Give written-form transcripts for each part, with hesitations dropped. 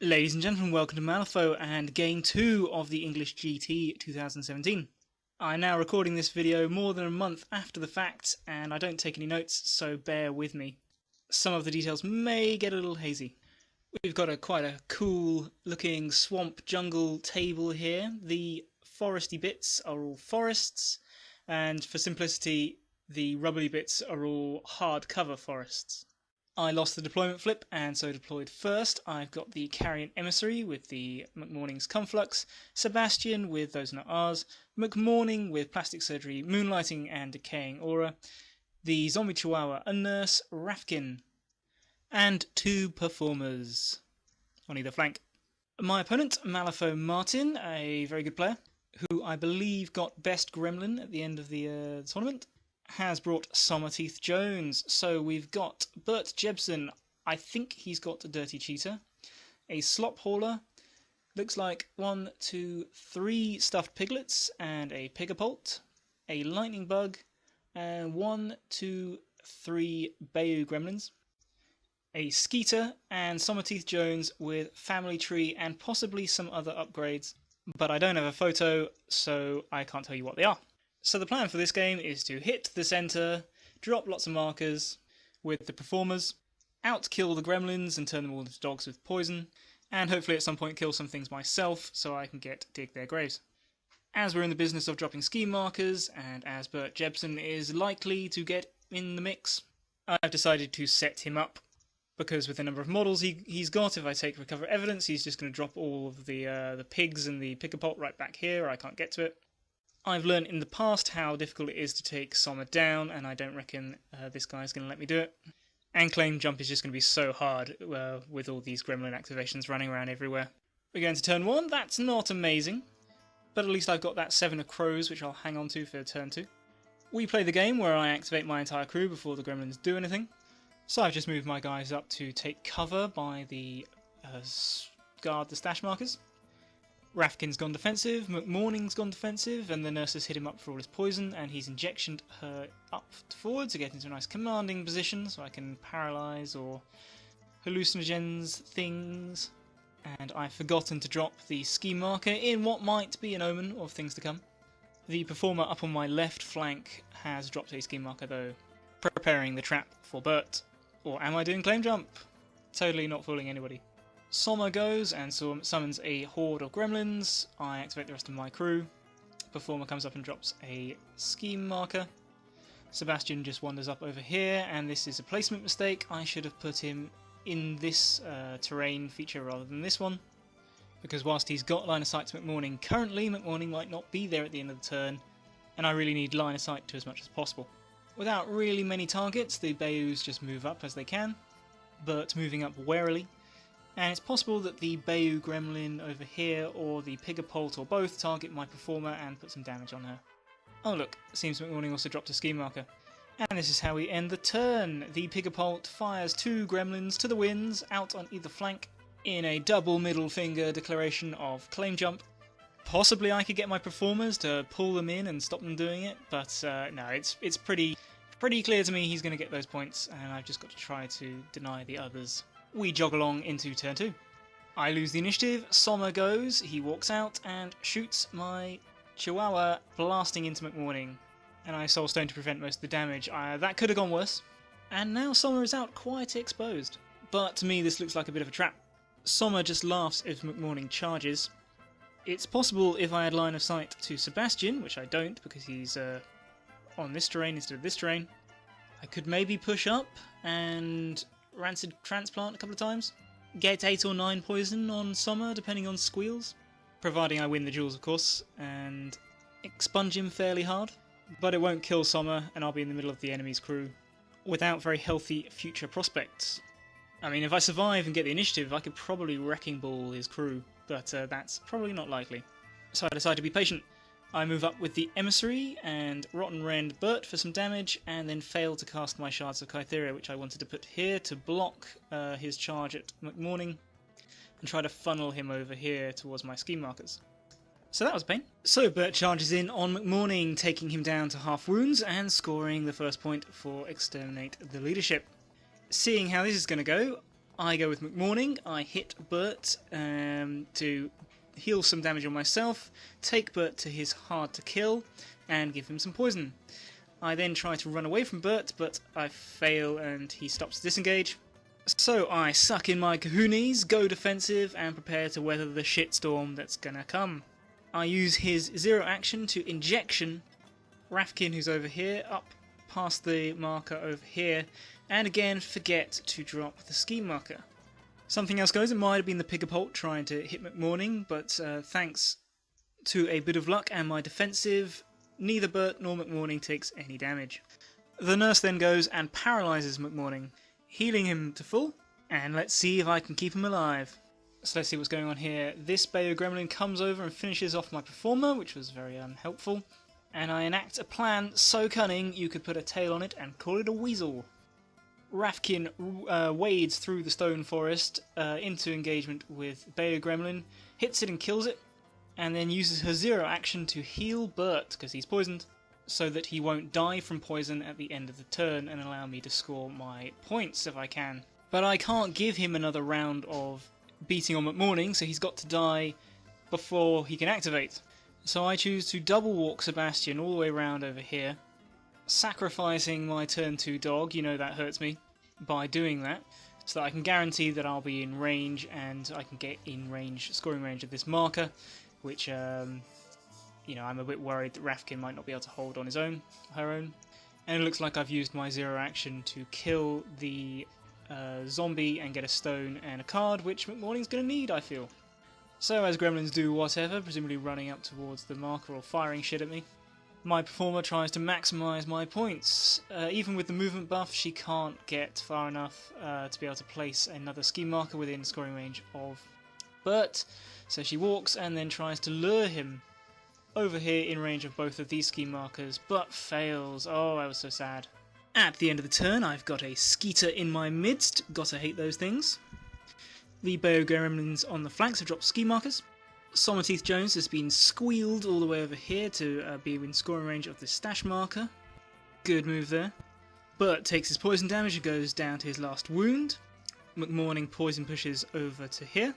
Ladies and gentlemen, welcome to Malifaux and Game 2 of the English GT 2017. I'm now recording this video more than a month after the fact, and I don't take any notes, so bear with me. Some of the details may get a little hazy. We've got quite a cool looking swamp jungle table here. The foresty bits are all forests, and for simplicity, the rubbly bits are all hardcover forests. I lost the deployment flip and so deployed first. I've got the Carrion Emissary with the McMourning's Conflux, Sebastian with Those Not Ours, McMourning with Plastic Surgery, Moonlighting and Decaying Aura, the Zombie Chihuahua, a Nurse, Rafkin, and two performers on either flank. My opponent, Malifaux Martin, a very good player, who I believe got best Gremlin at the end of the tournament, has brought Som'er Teeth Jones. So we've got Burt Jebsen, I think he's got a Dirty Cheetah, a Slop Hauler, looks like 1, 2, 3 Stuffed Piglets and a Catapulted, a Lightning Bug, and 1, 2, 3 Bayou Gremlins, a Skeeter, and Som'er Teeth Jones with Family Tree and possibly some other upgrades, but I don't have a photo, so I can't tell you what they are. So the plan for this game is to hit the centre, drop lots of markers with the performers, outkill the gremlins and turn them all into dogs with poison, and hopefully at some point kill some things myself so I can dig their graves. As we're in the business of dropping scheme markers, and as Burt Jebsen is likely to get in the mix, I've decided to set him up, because with the number of models he's got, if I take recover evidence, he's just going to drop all of the pigs and the pick-a-pot right back here, I can't get to it. I've learned in the past how difficult it is to take Som'er down, and I don't reckon this guy's going to let me do it. And claim jump is just going to be so hard with all these gremlin activations running around everywhere. We're going to turn 1, that's not amazing, but at least I've got that 7 of crows which I'll hang on to for turn 2. We play the game where I activate my entire crew before the gremlins do anything, so I've just moved my guys up to take cover by the guard the stash markers. Rafkin's gone defensive, McMourning's gone defensive, and the nurse has hit him up for all his poison, and he's injectioned her up forward to get into a nice commanding position so I can paralyse or hallucinogens things. And I've forgotten to drop the ski marker in what might be an omen of things to come. The performer up on my left flank has dropped a ski marker though, preparing the trap for Burt. Or am I doing claim jump? Totally not fooling anybody. Som'er goes and summons a horde of gremlins. I activate the rest of my crew. Performer comes up and drops a scheme marker. Sebastian just wanders up over here, and this is a placement mistake. I should have put him in this terrain feature rather than this one, because whilst he's got line of sight to McMourning currently, McMourning might not be there at the end of the turn, and I really need line of sight to as much as possible. Without really many targets, the Bayous just move up as they can, but moving up warily. And it's possible that the Bayou Gremlin over here or the Pigapult or both target my performer and put some damage on her. Oh look, it seems McMourning also dropped a scheme marker. And this is how we end the turn. The Pigapult fires 2 gremlins to the winds out on either flank in a double middle finger declaration of claim jump. Possibly I could get my performers to pull them in and stop them doing it, but no, it's pretty clear to me he's going to get those points, and I've just got to try to deny the others. We jog along into turn 2. I lose the initiative, Som'er goes, he walks out and shoots my Chihuahua, blasting into McMourning, and I Soul Stone to prevent most of the damage. That could have gone worse. And now Som'er is out quite exposed. But to me this looks like a bit of a trap. Som'er just laughs if McMourning charges. It's possible if I had line of sight to Sebastian, which I don't because he's on this terrain instead of this terrain, I could maybe push up and Rancid Transplant a couple of times. Get 8 or 9 poison on Som'er, depending on squeals. Providing I win the duels, of course, and expunge him fairly hard. But it won't kill Som'er, and I'll be in the middle of the enemy's crew, without very healthy future prospects. I mean, if I survive and get the initiative, I could probably Wrecking Ball his crew, but that's probably not likely. So I decide to be patient. I move up with the Emissary and Rotten Rend Burt for some damage, and then fail to cast my Shards of Kytheria, which I wanted to put here to block his charge at McMourning, and try to funnel him over here towards my scheme markers. So that was a pain. So Burt charges in on McMourning, taking him down to half wounds, and scoring the first point for Exterminate the Leadership. Seeing how this is going to go, I go with McMourning. I hit Burt to heal some damage on myself, take Burt to his hard to kill, and give him some poison. I then try to run away from Burt, but I fail and he stops to disengage. So I suck in my kahunas, go defensive, and prepare to weather the shitstorm that's gonna come. I use his zero action to injection Rafkin, who's over here, up past the marker over here, and again forget to drop the scheme marker. Something else goes. It might have been the Pigapult trying to hit McMourning, but thanks to a bit of luck and my defensive, neither Burt nor McMourning takes any damage. The nurse then goes and paralyses McMourning, healing him to full, and let's see if I can keep him alive. So let's see what's going on here. This Bayo Gremlin comes over and finishes off my performer, which was very unhelpful, and I enact a plan so cunning you could put a tail on it and call it a weasel. Rafkin wades through the stone forest into engagement with Bayo Gremlin, hits it and kills it, and then uses her zero action to heal Burt, because he's poisoned, so that he won't die from poison at the end of the turn and allow me to score my points if I can. But I can't give him another round of beating on McMourning, so he's got to die before he can activate. So I choose to double walk Sebastian all the way around over here, sacrificing my turn 2 dog, you know that hurts me, by doing that, so that I can guarantee that I'll be in range and I can get in range, scoring range of this marker, which, you know, I'm a bit worried that Rafkin might not be able to hold on her own. And it looks like I've used my zero action to kill the zombie and get a stone and a card, which McMourning's going to need, I feel. So as gremlins do whatever, presumably running up towards the marker or firing shit at me, my performer tries to maximise my points. Even with the movement buff, she can't get far enough to be able to place another scheme marker within scoring range of Burt, so she walks and then tries to lure him over here in range of both of these scheme markers, but fails. Oh, I was so sad. At the end of the turn, I've got a Skeeter in my midst. Gotta hate those things. The Bayo Gremlins on the flanks have dropped scheme markers. Som'er Teeth Jones has been squealed all the way over here to be in scoring range of the stash marker. Good move there. Burt takes his poison damage and goes down to his last wound. McMourning poison pushes over to here.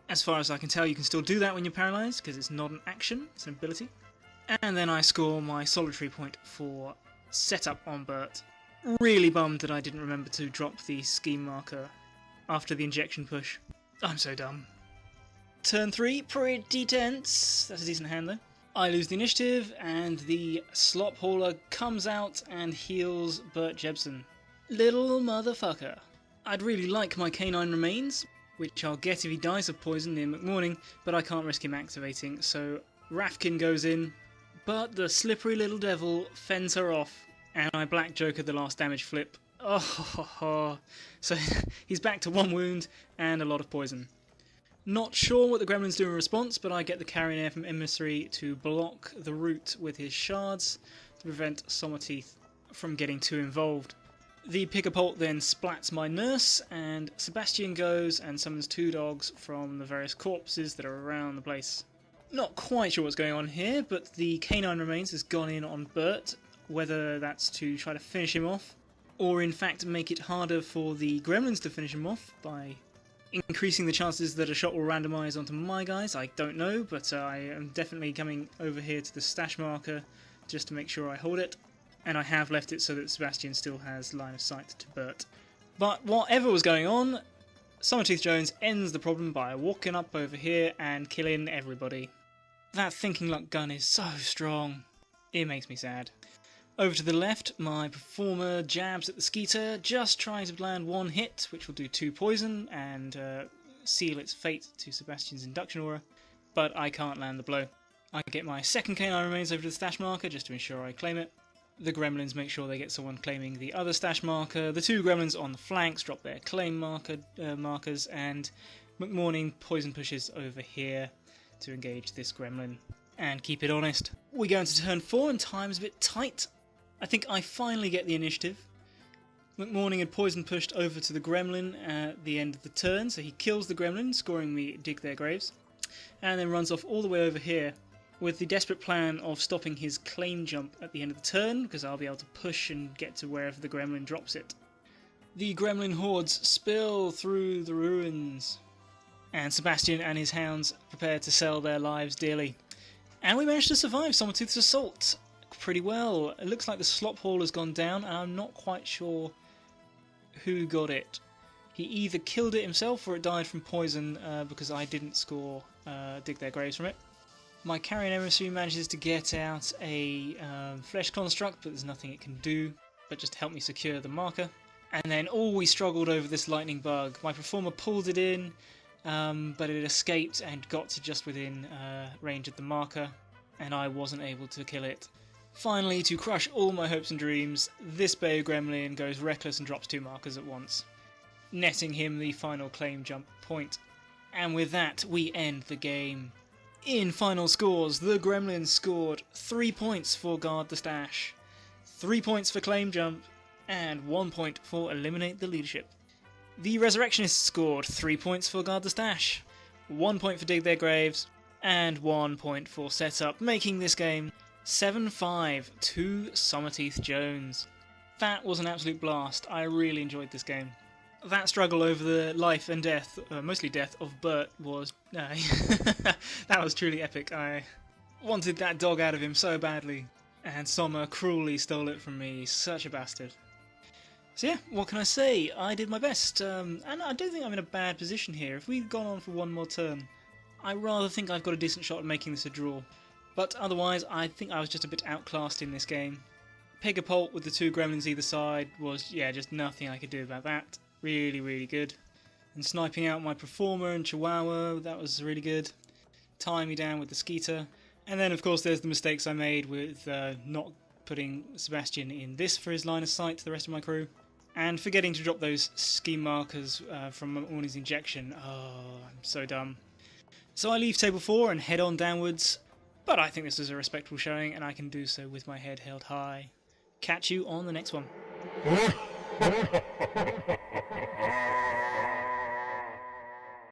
As far as I can tell, you can still do that when you're paralysed, because it's not an action, it's an ability. And then I score my solitary point for setup on Burt. Really bummed that I didn't remember to drop the scheme marker after the injection push. I'm so dumb. Turn 3, pretty tense. That's a decent hand though. I lose the initiative, and the slop hauler comes out and heals Burt Jebsen. Little motherfucker. I'd really like my canine remains, which I'll get if he dies of poison near McMourning, but I can't risk him activating, so Rafkin goes in, but the slippery little devil fends her off, and I black joker the last damage flip. Oh, so he's back to 1 wound and a lot of poison. Not sure what the gremlins do in response, but I get the carrion air from Emissary to block the route with his shards to prevent Som'er Teeth from getting too involved. The Pigapult then splats my nurse, and Sebastian goes and summons 2 dogs from the various corpses that are around the place. Not quite sure what's going on here, but the canine remains has gone in on Burt, whether that's to try to finish him off, or in fact make it harder for the gremlins to finish him off by increasing the chances that a shot will randomise onto my guys. I don't know, but I am definitely coming over here to the stash marker just to make sure I hold it. And I have left it so that Sebastian still has line of sight to Burt. But whatever was going on, Som'er Teeth Jones ends the problem by walking up over here and killing everybody. That thinking luck gun is so strong. It makes me sad. Over to the left, my performer jabs at the Skeeter, just trying to land 1 hit, which will do 2 poison and seal its fate to Sebastian's induction aura, but I can't land the blow. I get my second canine remains over to the stash marker just to ensure I claim it. The gremlins make sure they get someone claiming the other stash marker. The 2 gremlins on the flanks drop their claim markers, and McMourning poison pushes over here to engage this gremlin and keep it honest. We go into turn 4 and time's a bit tight. I think I finally get the initiative. McMourning had poison pushed over to the gremlin at the end of the turn, so he kills the gremlin, scoring me dig their graves, and then runs off all the way over here with the desperate plan of stopping his claim jump at the end of the turn, because I'll be able to push and get to wherever the gremlin drops it. The gremlin hordes spill through the ruins, and Sebastian and his hounds prepare to sell their lives dearly. And we managed to survive Som'er Teeth's assault pretty well. It looks like the slop haul has gone down, and I'm not quite sure who got it. He either killed it himself or it died from poison because I didn't score dig their graves from it. My carrion emissary manages to get out a flesh construct, but there's nothing it can do but just help me secure the marker. And then we struggled over this lightning bug. My performer pulled it in, but it escaped and got to just within range of the marker, and I wasn't able to kill it. Finally, to crush all my hopes and dreams, this Bayou Gremlin goes reckless and drops 2 markers at once, netting him the final claim jump point. And with that, we end the game. In final scores, the Gremlins scored 3 points for Guard the Stash, 3 points for claim jump, and 1 point for eliminate the leadership. The Resurrectionists scored 3 points for Guard the Stash, 1 point for dig their graves, and 1 point for setup, making this game 7-5 to Som'er Teeth Jones. That was an absolute blast. I really enjoyed this game. That struggle over the life and death, mostly death, of Burt was... that was truly epic. I wanted that dog out of him so badly, and Som'er cruelly stole it from me. Such a bastard. So yeah, what can I say? I did my best, and I don't think I'm in a bad position here. If we'd gone on for one more turn, I rather think I've got a decent shot at making this a draw. But otherwise, I think I was just a bit outclassed in this game. Peg-a-Pult with the 2 gremlins either side was, yeah, just nothing I could do about that. Really, really good. And sniping out my performer and Chihuahua, that was really good. Tying me down with the Skeeter. And then, of course, there's the mistakes I made with not putting Sebastian in this for his line of sight to the rest of my crew. And forgetting to drop those scheme markers from McMourning's injection. Oh, I'm so dumb. So I leave table 4 and head on downwards. But I think this is a respectable showing, and I can do so with my head held high. Catch you on the next one.